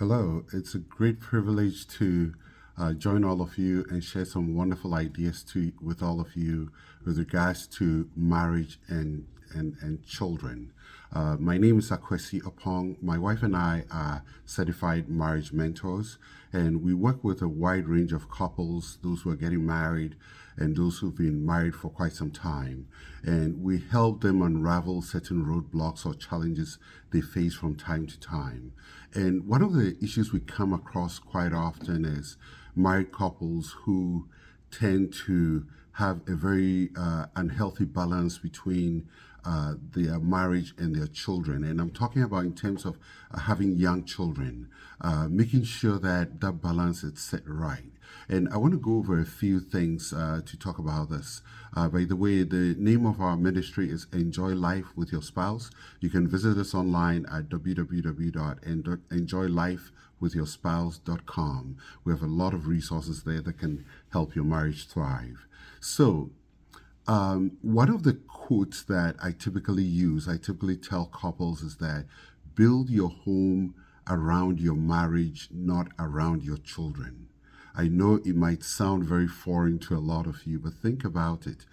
Hello, it's a great privilege to join all of you and share some wonderful ideas with all of you with regards to marriage and children. My name is Akwesi Opong. My wife and I are certified marriage mentors, and we work with a wide range of couples, those who are getting married and those who've been married for quite some time. And we help them unravel certain roadblocks or challenges they face from time to time. And one of the issues we come across quite often is married couples who tend to have a very unhealthy balance between their marriage and their children. And I'm talking about in terms of having young children, making sure that that balance is set right. And I want to go over a few things to talk about this. By the way, the name of our ministry is Enjoy Life with Your Spouse. You can visit us online at www.enjoylifewithyourspouse.com. We have a lot of resources there that can help your marriage thrive. So, one of the quotes that I typically tell couples is that build your home around your marriage, not around your children. I know it might sound very foreign to a lot of you, but think about it.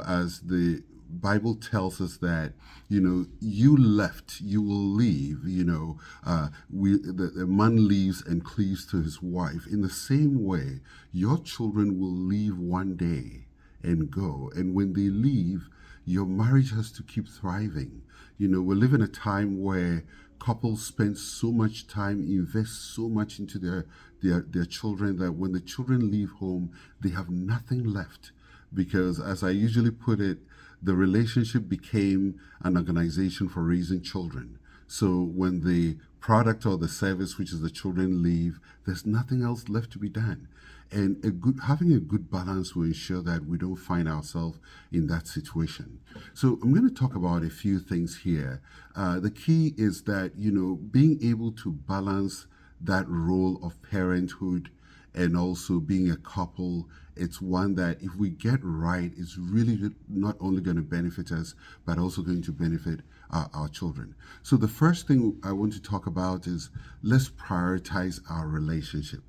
As the Bible tells us that, you left, you will leave, the man leaves and cleaves to his wife. In the same way, your children will leave one day and go. And when they leave, your marriage has to keep thriving. We live in a time where couples spend so much time, invest so much into their children that when the children leave home, they have nothing left. Because as I usually put it, the relationship became an organization for raising children. So when the product or the service, which is the children, leave, there's nothing else left to be done. And having a good balance will ensure that we don't find ourselves in that situation. So I'm going to talk about a few things here. The key is that, being able to balance that role of parenthood and also being a couple, it's one that if we get right, it's really not only going to benefit us, but also going to benefit our children. So the first thing I want to talk about is let's prioritize our relationship.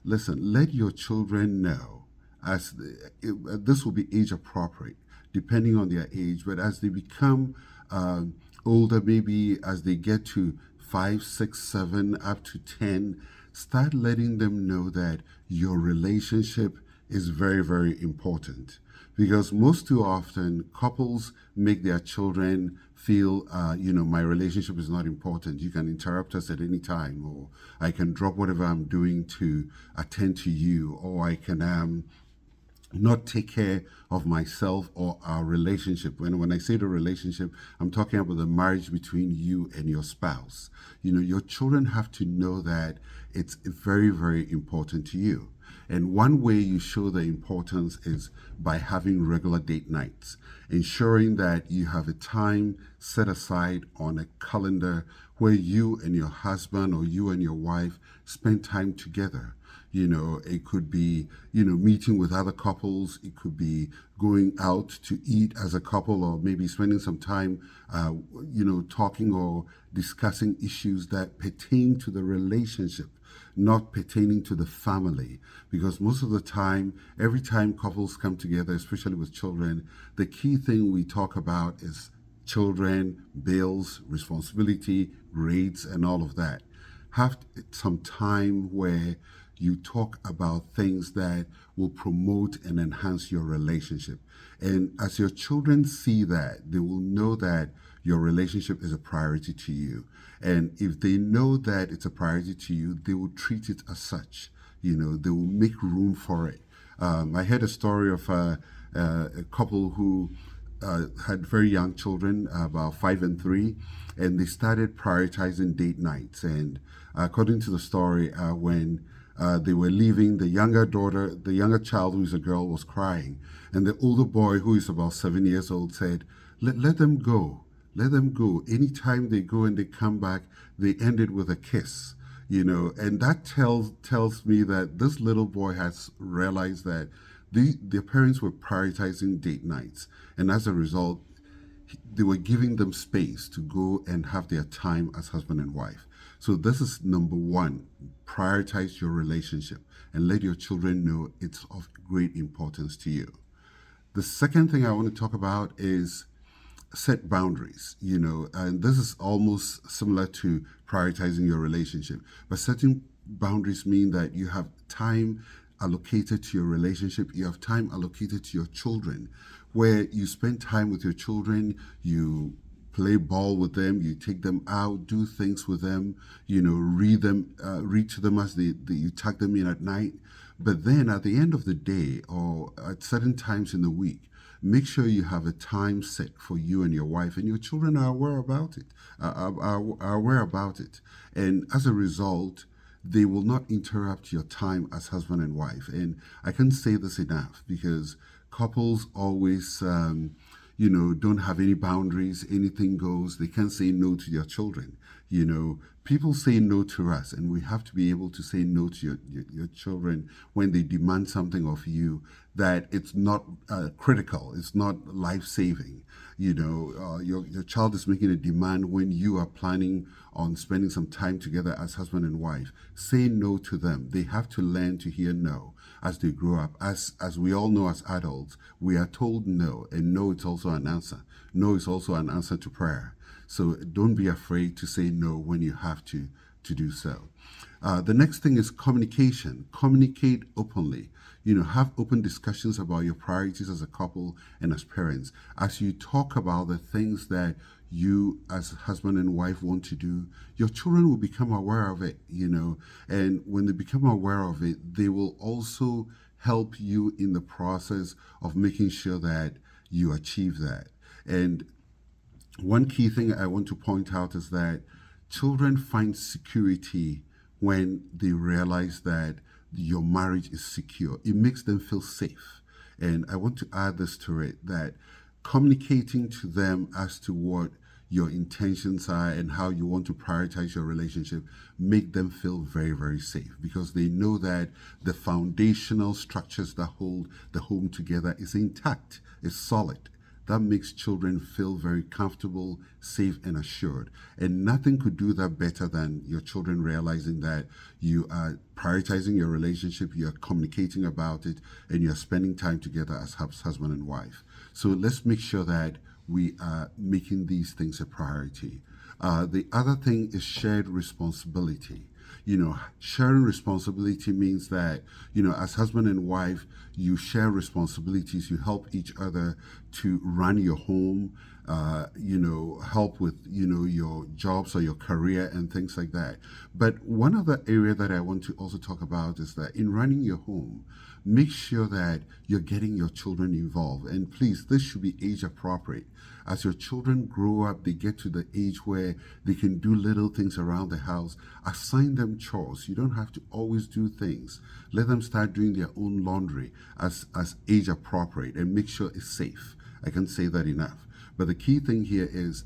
Listen, let your children know this will be age appropriate, depending on their age, but as they become older, maybe as they get to 5, 6, 7, up to 10, start letting them know that your relationship is very, very important. Because most too often, couples make their children feel, my relationship is not important. You can interrupt us at any time, or I can drop whatever I'm doing to attend to you, or I can not take care of myself or our relationship. When I say the relationship, I'm talking about the marriage between you and your spouse. Your children have to know that it's very, very important to you. And one way you show the importance is by having regular date nights, ensuring that you have a time set aside on a calendar where you and your husband or you and your wife spend time together. It could be, meeting with other couples. It could be going out to eat as a couple, or maybe spending some time, talking or discussing issues that pertain to the relationship, not pertaining to the family. Because most of the time, every time couples come together, especially with children, the key thing we talk about is children, bills, responsibility, rates, and all of that. Have some time where you talk about things that will promote and enhance your relationship. And as your children see that, they will know that your relationship is a priority to you. And if they know that it's a priority to you, they will treat it as such. They will make room for it. I heard a story of a couple who had very young children, about 5 and 3, and they started prioritizing date nights. And according to the story, when they were leaving, the younger child, who is a girl, was crying. And the older boy, who is about 7 years old, said, let them go. Let them go. Anytime they go and they come back, they end it with a kiss. And that tells me that this little boy has realized that their parents were prioritizing date nights. And as a result, they were giving them space to go and have their time as husband and wife. So this is number one. Prioritize your relationship and let your children know it's of great importance to you. The second thing I want to talk about is set boundaries, and this is almost similar to prioritizing your relationship. But setting boundaries mean that you have time allocated to your relationship, you have time allocated to your children, where you spend time with your children, you play ball with them, you take them out, do things with them, read to them as you tuck them in at night. But then at the end of the day or at certain times in the week, make sure you have a time set for you and your wife, and your children are aware about it. Are aware about it, and as a result, they will not interrupt your time as husband and wife. And I can't say this enough because couples always, don't have any boundaries. Anything goes. They can't say no to their children. People say no to us, and we have to be able to say no to your children when they demand something of you that it's not critical, it's not life-saving. Your child is making a demand when you are planning on spending some time together as husband and wife. Say no to them. They have to learn to hear no as they grow up. As we all know as adults, we are told no, and no is also an answer. No is also an answer to prayer. So don't be afraid to say no when you have to do so. The next thing is communication. Communicate openly. Have open discussions about your priorities as a couple and as parents. As you talk about the things that you as husband and wife want to do, your children will become aware of it, and when they become aware of it, they will also help you in the process of making sure that you achieve that. And one key thing I want to point out is that children find security when they realize that your marriage is secure. It makes them feel safe. And I want to add this to it, that communicating to them as to what your intentions are and how you want to prioritize your relationship make them feel very, very safe, because they know that the foundational structures that hold the home together is intact, is solid. That makes children feel very comfortable, safe, and assured. And nothing could do that better than your children realizing that you are prioritizing your relationship, you're communicating about it, and you're spending time together as husband and wife. So let's make sure that we are making these things a priority. The other thing is shared responsibility. Sharing responsibility means that, as husband and wife, you share responsibilities, you help each other to run your home, help with, your jobs or your career and things like that. But one other area that I want to also talk about is that in running your home, make sure that you're getting your children involved. And please, this should be age appropriate. As your children grow up, they get to the age where they can do little things around the house. Assign them chores. You don't have to always do things. Let them start doing their own laundry as age appropriate, and make sure it's safe. I can't say that enough. But the key thing here is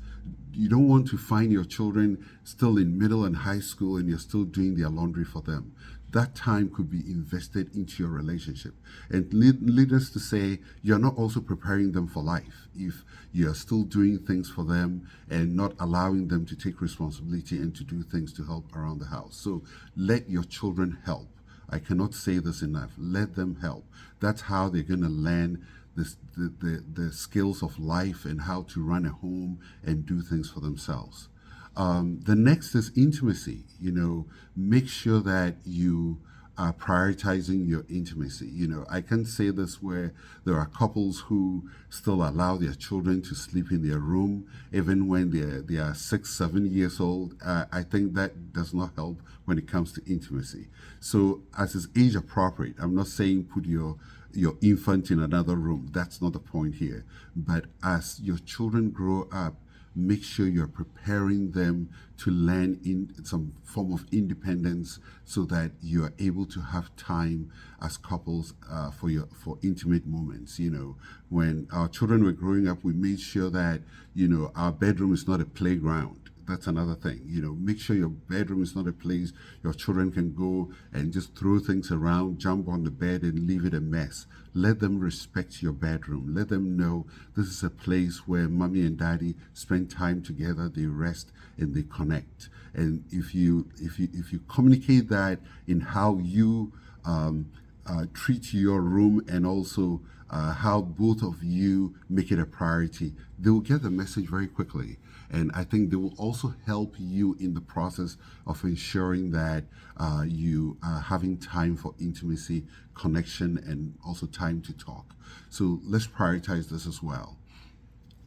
you don't want to find your children still in middle and high school and you're still doing their laundry for them. That time could be invested into your relationship. And needless to say, you're not also preparing them for life if you're still doing things for them and not allowing them to take responsibility and to do things to help around the house. So let your children help. I cannot say this enough. Let them help. That's how they're going to learn the skills of life and how to run a home and do things for themselves. The next is intimacy. Make sure that you are prioritizing your intimacy. I can say this where there are couples who still allow their children to sleep in their room even when they are 6, 7 years old. I think that does not help when it comes to intimacy. So as is age appropriate, I'm not saying put your infant in another room. That's not the point here. But as your children grow up, make sure you're preparing them to learn in some form of independence so that you are able to have time as couples for intimate moments. When our children were growing up, we made sure that our bedroom is not a playground. That's another thing. Make sure your bedroom is not a place your children can go and just throw things around, jump on the bed, and leave it a mess. Let them respect your bedroom. Let them know this is a place where mommy and daddy spend time together, they rest and they connect. And if you communicate that in how you treat your room, and also how both of you make it a priority, they will get the message very quickly. And I think they will also help you in the process of ensuring that you are having time for intimacy, connection, and also time to talk. So let's prioritize this as well.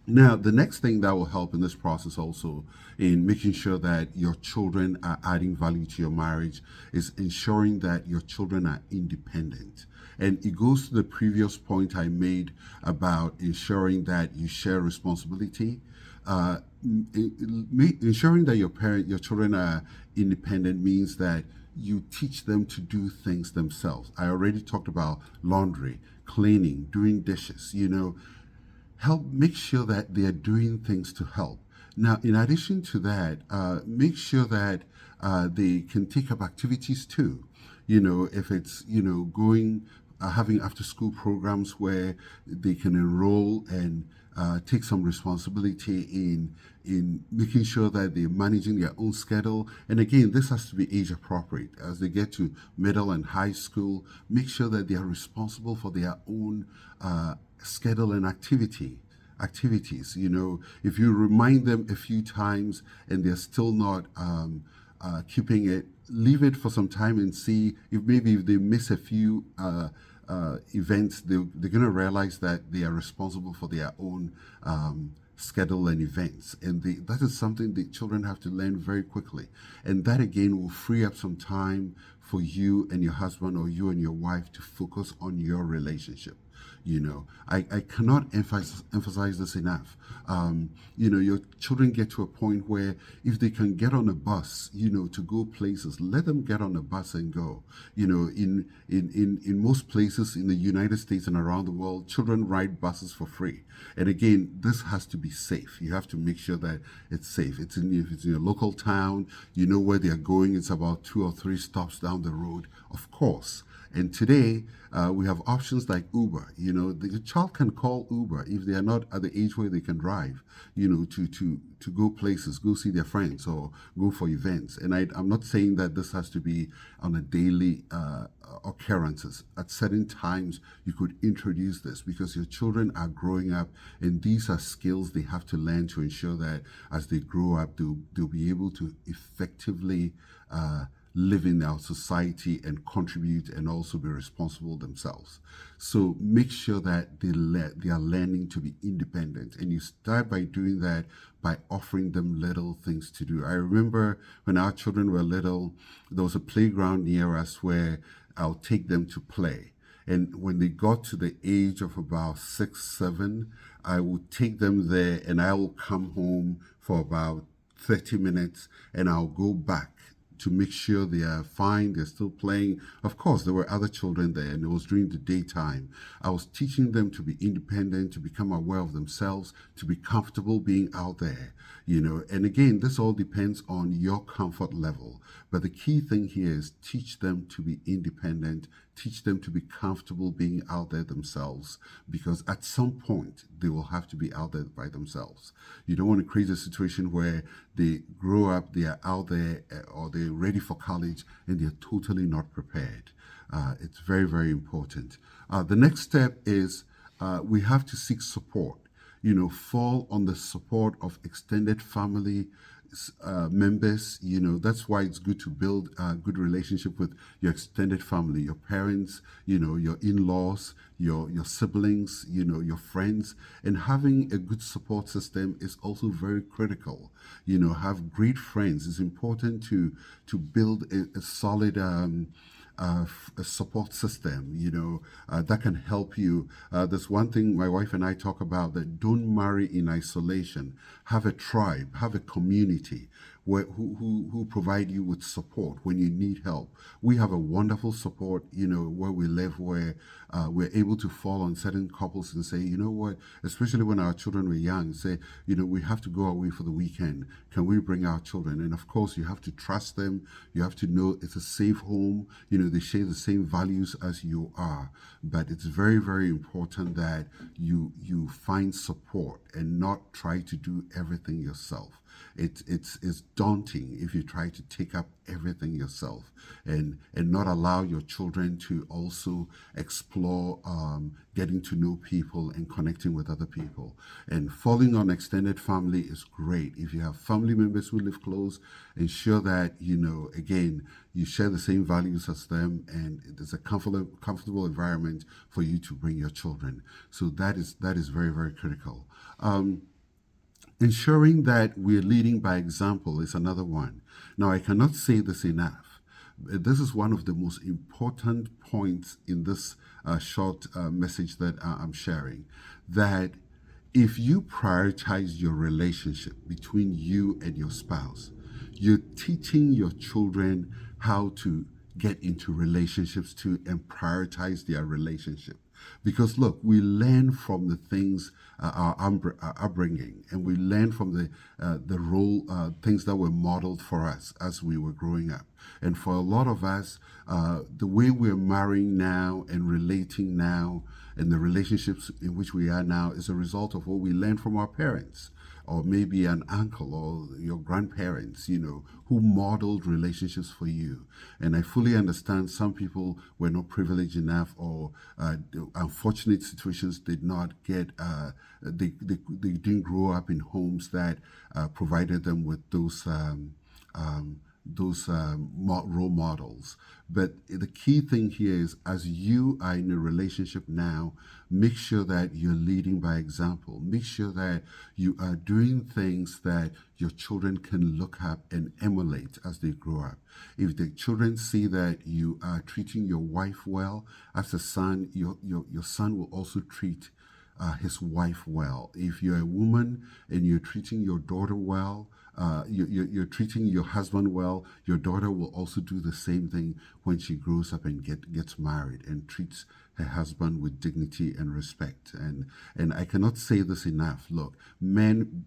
Now, the next thing that will help in this process also in making sure that your children are adding value to your marriage is ensuring that your children are independent. And it goes to the previous point I made about ensuring that you share responsibility. Uh, Ensuring that your children are independent means that you teach them to do things themselves. I already talked about laundry, cleaning, doing dishes. Help make sure that they are doing things to help. Now, in addition to that, make sure that they can take up activities too. If it's going having after school programs where they can enroll and take some responsibility in making sure that they're managing their own schedule. And again, this has to be age appropriate. As they get to middle and high school, make sure that they are responsible for their own schedule and activities. If you remind them a few times and they're still not keeping it, leave it for some time and see if they miss a few events, they're going to realize that they are responsible for their own schedule and events. And that is something the children have to learn very quickly. And that again will free up some time for you and your husband, or you and your wife, to focus on your relationship. I cannot emphasize this enough. Your children get to a point where if they can get on a bus, to go places, let them get on a bus and go. In most places in the United States and around the world, children ride buses for free. And again, this has to be safe. You have to make sure that it's safe. If it's in your local town, you know where they are going. It's about 2 or 3 stops down the road, of course. And today, we have options like Uber. The child can call Uber if they are not at the age where they can drive, to go places, go see their friends, or go for events. And I'm not saying that this has to be on a daily occurrences. At certain times, you could introduce this because your children are growing up, and these are skills they have to learn to ensure that as they grow up, they'll be able to effectively live in our society and contribute, and also be responsible themselves. So make sure that they are learning to be independent, and you start by doing that by offering them little things to do. I remember when our children were little, there was a playground near us where I'll take them to play. And when they got to the age of about 6, 7, I would take them there, and I will come home for about 30 minutes, and I'll go back to make sure they are fine, they're still playing. Of course, there were other children there, and it was during the daytime. I was teaching them to be independent, to become aware of themselves, to be comfortable being out there. And again, this all depends on your comfort level. But the key thing here is teach them to be independent, teach them to be comfortable being out there themselves, because at some point they will have to be out there by themselves. You don't want to create a situation where they grow up, they are out there, or they're ready for college, and they're totally not prepared. It's very, very important. The next step is we have to seek support. Fall on the support of extended family members. That's why it's good to build a good relationship with your extended family, your parents, your in-laws, your siblings, your friends. And having a good support system is also very critical. Have great friends. It's important to build a solid a support system, that can help you. There's one thing my wife and I talk about, that don't marry in isolation. Have a tribe, have a community who provide you with support when you need help. We have a wonderful support, where we live, where we're able to fall on certain couples and say, you know what, especially when our children were young, say, we have to go away for the weekend. Can we bring our children? And of course, you have to trust them. You have to know it's a safe home. They share the same values as you are. But it's very, very important that you find support and not try to do everything yourself. It's daunting if you try to take up everything yourself, and not allow your children to also explore getting to know people and connecting with other people. And falling on extended family is great. If you have family members who live close, ensure that again, you share the same values as them, and there's a comfortable environment for you to bring your children. So that is very, very critical. Ensuring that we're leading by example is another one. Now, I cannot say this enough. This is one of the most important points in this short message that I'm sharing. That if you prioritize your relationship between you and your spouse, you're teaching your children how to get into relationships too and prioritize their relationship. Because look, we learn from the things, our upbringing, and we learn from the role things that were modeled for us as we were growing up. And for a lot of us, the way we're marrying now and relating now, and the relationships in which we are now, is a result of what we learned from our parents, or maybe an uncle or your grandparents, who modeled relationships for you. And I fully understand some people were not privileged enough, or unfortunate situations did not get, they didn't grow up in homes that provided them with those role models. But the key thing here is, as you are in a relationship now, make sure that you're leading by example. Make sure that you are doing things that your children can look up and emulate as they grow up. If the children see that you are treating your wife well, as a son, your son will also treat his wife well. If you're a woman and you're treating your daughter well, you're treating your husband well, your daughter will also do the same thing when she grows up and gets married and treats her husband with dignity and respect. And I cannot say this enough. Look, men,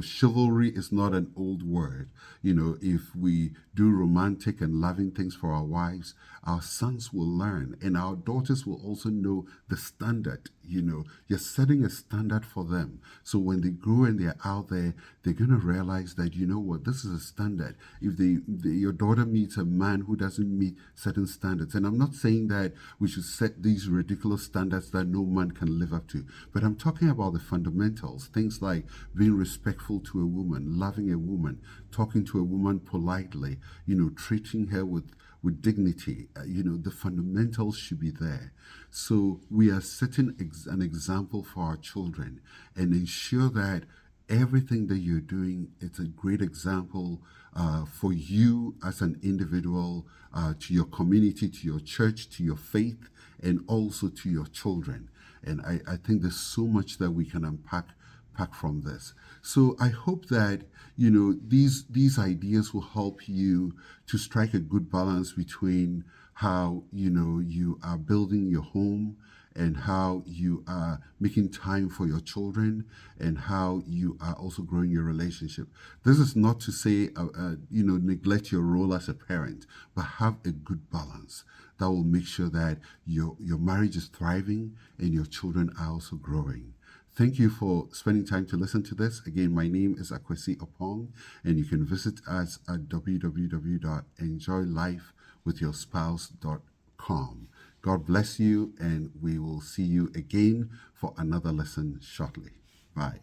chivalry is not an old word. If we do romantic and loving things for our wives, our sons will learn, and our daughters will also know the standard. You're setting a standard for them. So when they grow and they're out there, they're going to realize that, this is a standard. If your daughter meets a man who doesn't meet certain standards, and I'm not saying that we should set these ridiculous standards that no man can live up to, but I'm talking about the fundamentals, things like being respectful to a woman, loving a woman, talking to a woman politely, treating her with dignity. The fundamentals should be there. So we are setting an example for our children, and ensure that everything that you're doing, it's a great example for you as an individual, to your community, to your church, to your faith, and also to your children. And I think there's so much that we can unpack from this. So I hope that these ideas will help you to strike a good balance between how you are building your home, and how you are making time for your children, and how you are also growing your relationship. This is not to say neglect your role as a parent, but have a good balance that will make sure that your marriage is thriving and your children are also growing. Thank you for spending time to listen to this. Again, my name is Akwesi Opong, and you can visit us at www.enjoylifewithyourspouse.com. God bless you, and we will see you again for another lesson shortly. Bye.